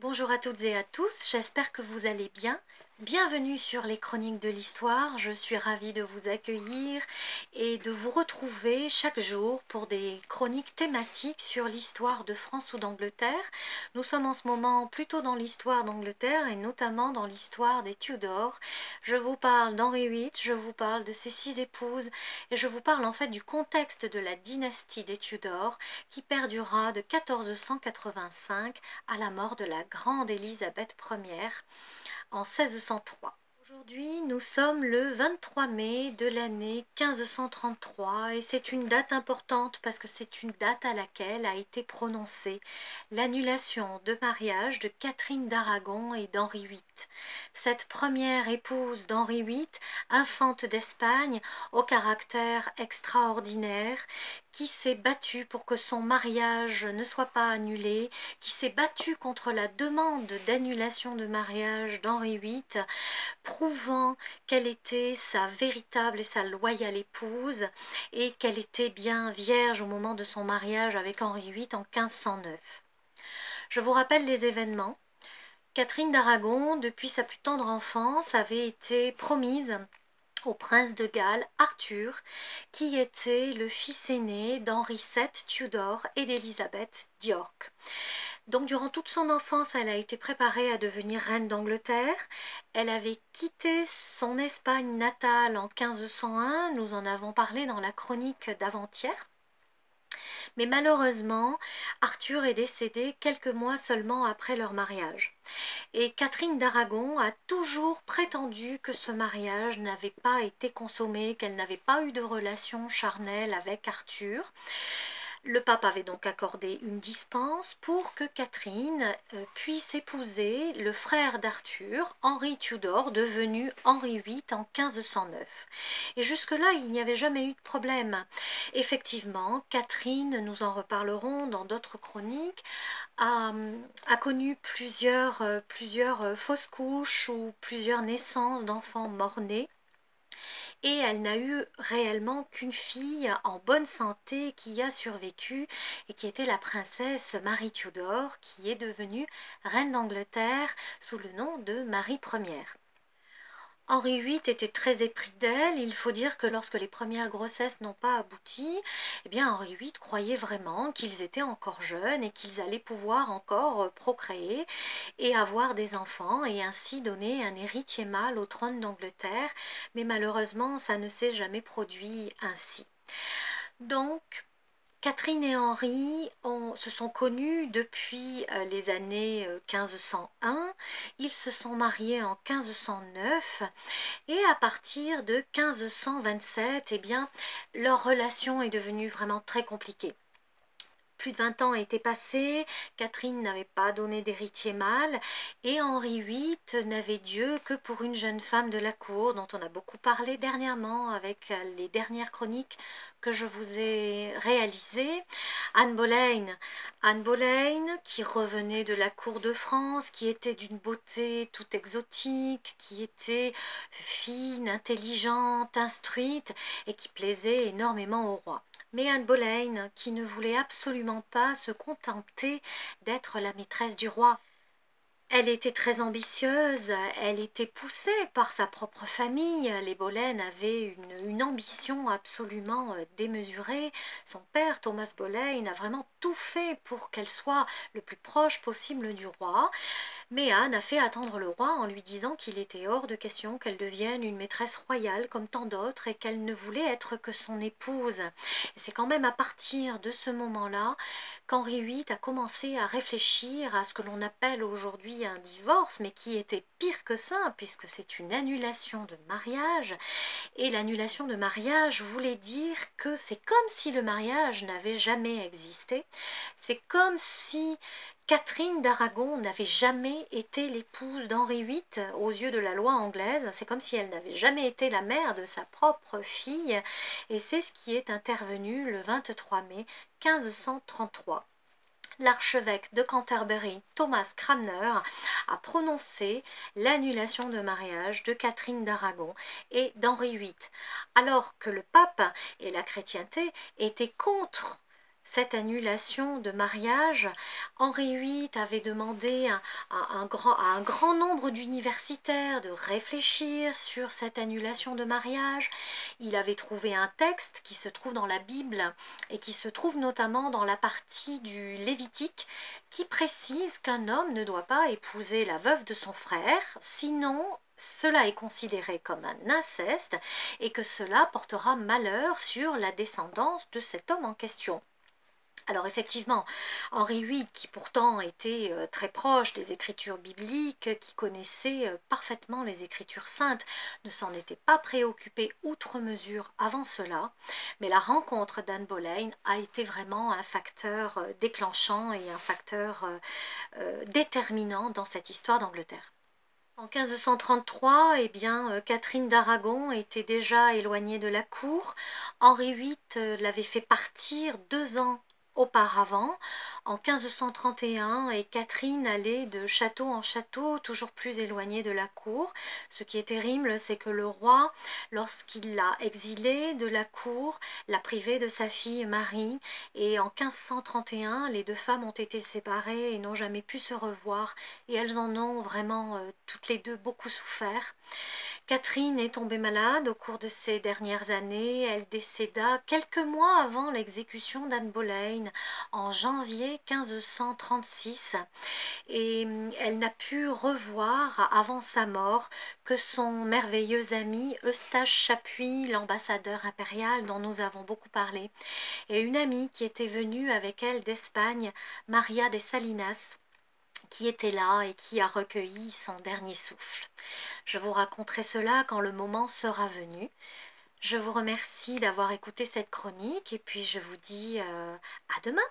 Bonjour à toutes et à tous, j'espère que vous allez bien. Bienvenue sur les Chroniques de l'Histoire, je suis ravie de vous accueillir et de vous retrouver chaque jour pour des chroniques thématiques sur l'histoire de France ou d'Angleterre. Nous sommes en ce moment plutôt dans l'histoire d'Angleterre et notamment dans l'histoire des Tudors. Je vous parle d'Henri VIII, je vous parle de ses 6 épouses et je vous parle en fait du contexte de la dynastie des Tudors qui perdura de 1485 à la mort de la grande Élisabeth Ière en 1603. Aujourd'hui, nous sommes le 23 mai de l'année 1533 et c'est une date importante parce que c'est une date à laquelle a été prononcée l'annulation de mariage de Catherine d'Aragon et d'Henri VIII. Cette première épouse d'Henri VIII, infante d'Espagne, au caractère extraordinaire, qui s'est battue pour que son mariage ne soit pas annulé, qui s'est battue contre la demande d'annulation de mariage d'Henri VIII, prouvant qu'elle était sa véritable et sa loyale épouse et qu'elle était bien vierge au moment de son mariage avec Henri VIII en 1509. Je vous rappelle les événements. Catherine d'Aragon, depuis sa plus tendre enfance, avait été promise au prince de Galles, Arthur, qui était le fils aîné d'Henri VII Tudor et d'Élisabeth d'York. Donc durant toute son enfance, elle a été préparée à devenir reine d'Angleterre. Elle avait quitté son Espagne natale en 1501, nous en avons parlé dans la chronique d'avant-hier. Mais malheureusement, Arthur est décédé quelques mois seulement après leur mariage. Et Catherine d'Aragon a toujours prétendu que ce mariage n'avait pas été consommé, qu'elle n'avait pas eu de relation charnelle avec Arthur. Le pape avait donc accordé une dispense pour que Catherine puisse épouser le frère d'Arthur, Henri Tudor, devenu Henri VIII en 1509. Et jusque-là, il n'y avait jamais eu de problème. Effectivement, Catherine, nous en reparlerons dans d'autres chroniques, a connu plusieurs fausses couches ou plusieurs naissances d'enfants mort-nés. Et elle n'a eu réellement qu'une fille en bonne santé qui a survécu et qui était la princesse Marie Tudor, qui est devenue reine d'Angleterre sous le nom de Marie Ière. Henri VIII était très épris d'elle. Il faut dire que lorsque les premières grossesses n'ont pas abouti, eh bien Henri VIII croyait vraiment qu'ils étaient encore jeunes et qu'ils allaient pouvoir encore procréer et avoir des enfants et ainsi donner un héritier mâle au trône d'Angleterre. Mais malheureusement, ça ne s'est jamais produit ainsi. Donc, Catherine et Henri se sont connus depuis les années 1501. Ils se sont mariés en 1509 et à partir de 1527, eh bien, leur relation est devenue vraiment très compliquée. Plus de 20 ans étaient passés, Catherine n'avait pas donné d'héritier mâle et Henri VIII n'avait Dieu que pour une jeune femme de la cour dont on a beaucoup parlé dernièrement avec les dernières chroniques que je vous ai réalisées. Anne Boleyn. Anne Boleyn qui revenait de la cour de France, qui était d'une beauté toute exotique, qui était fine, intelligente, instruite et qui plaisait énormément au roi. Mais Anne Boleyn, qui ne voulait absolument pas se contenter d'être la maîtresse du roi. Elle était très ambitieuse, elle était poussée par sa propre famille. Les Boleyn avaient une ambition absolument démesurée. Son père, Thomas Boleyn, a vraiment tout fait pour qu'elle soit le plus proche possible du roi. Mais Anne a fait attendre le roi en lui disant qu'il était hors de question qu'elle devienne une maîtresse royale comme tant d'autres et qu'elle ne voulait être que son épouse. C'est quand même à partir de ce moment-là qu'Henri VIII a commencé à réfléchir à ce que l'on appelle aujourd'hui un divorce, mais qui était pire que ça, puisque c'est une annulation de mariage. Et l'annulation de mariage voulait dire que c'est comme si le mariage n'avait jamais existé. C'est comme si Catherine d'Aragon n'avait jamais été l'épouse d'Henri VIII aux yeux de la loi anglaise. C'est comme si elle n'avait jamais été la mère de sa propre fille. Et c'est ce qui est intervenu le 23 mai 1533. L'archevêque de Canterbury, Thomas Cranmer, a prononcé l'annulation de mariage de Catherine d'Aragon et d'Henri VIII, alors que le pape et la chrétienté étaient contre cette annulation de mariage, Henri VIII avait demandé à un grand nombre d'universitaires de réfléchir sur cette annulation de mariage. Il avait trouvé un texte qui se trouve dans la Bible et qui se trouve notamment dans la partie du Lévitique qui précise qu'un homme ne doit pas épouser la veuve de son frère, sinon cela est considéré comme un inceste et que cela portera malheur sur la descendance de cet homme en question. Alors effectivement, Henri VIII, qui pourtant était très proche des écritures bibliques, qui connaissait parfaitement les écritures saintes, ne s'en était pas préoccupé outre mesure avant cela, mais la rencontre d'Anne Boleyn a été vraiment un facteur déclenchant et un facteur déterminant dans cette histoire d'Angleterre. En 1533, eh bien, Catherine d'Aragon était déjà éloignée de la cour. Henri VIII l'avait fait partir 2 ans auparavant, en 1531, et Catherine allait de château en château, toujours plus éloignée de la cour. Ce qui est terrible, c'est que le roi, lorsqu'il l'a exilée de la cour, l'a privée de sa fille Marie, et en 1531, les deux femmes ont été séparées et n'ont jamais pu se revoir, et elles en ont vraiment toutes les deux beaucoup souffert. Catherine est tombée malade au cours de ces dernières années. Elle décéda quelques mois avant l'exécution d'Anne Boleyn en janvier 1536 et elle n'a pu revoir avant sa mort que son merveilleux ami Eustache Chapuis, l'ambassadeur impérial dont nous avons beaucoup parlé, et une amie qui était venue avec elle d'Espagne, Maria de Salinas, qui était là et qui a recueilli son dernier souffle. Je vous raconterai cela quand le moment sera venu. Je vous remercie d'avoir écouté cette chronique et puis je vous dis à demain.